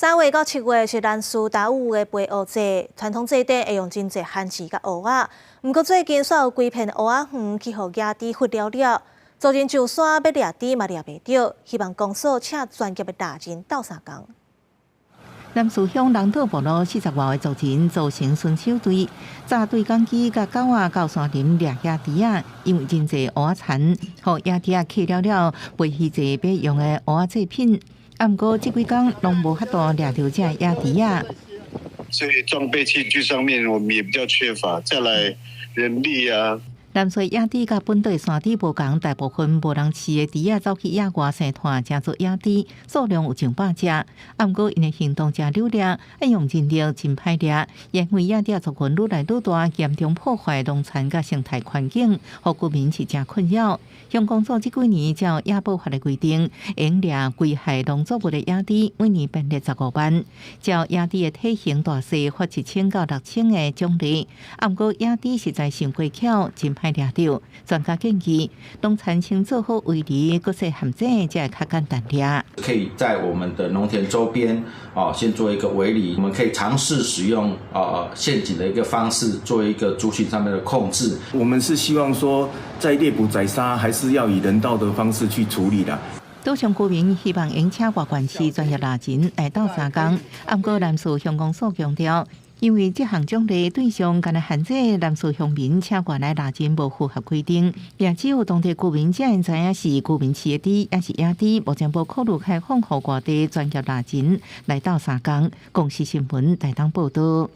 3月到7月是南苏达乌的陪蚵节，传统节底会用真侪番薯甲蚵仔。不过最近煞有规片蚵仔园去互野猪忽了了，族人上山要掠猪嘛掠袂着，希望公所请专业的达人斗相共。南苏乡龙岛部落40外个族人组成巡守队，扎对讲机甲狗仔到山林掠野猪仔，因为真侪蚵仔残，互野猪仔去了，为鱼节要用的蚵仔制品。不过这几天拢无法度掠到这野猪仔。所以装备器具上面我们也比较缺乏，再来人力啊。南水野猪甲本地山猪无同，大部分无人饲的猪仔走去野外生团，成做野猪，数量有上百只。不过因的行动真溜达，爱用人力真歹掠，因为野猪族群愈来愈大，严重破坏农产甲生态环境，互居民是真困扰。乡公所这几年照野保法的规定，用掠危害农作物的野猪，每年编列15万。照野猪的体型大小，罚1000到6000的奖励。不过野猪实在伤过巧，真歹掠到。专家建议，农产先做好围篱，搁细陷阱，才会较简单掠。可以在我们的农田周边先做一个围篱，我们可以尝试使用陷阱的一个方式，做一个族群上面的控制。我们是希望说，在猎捕宰杀还是要以人道的方式去处理的。岛上居民希望引请外县市专业达人来斗相共，不过南苏乡公所强调，因为这项奖励对象敢若限制南苏乡民请外来达人无符合规定，也只有当地居民才会知影是居民饲的猪还是野猪，目前无考虑开放予外地专业达人来斗相共。公视新闻台东报道。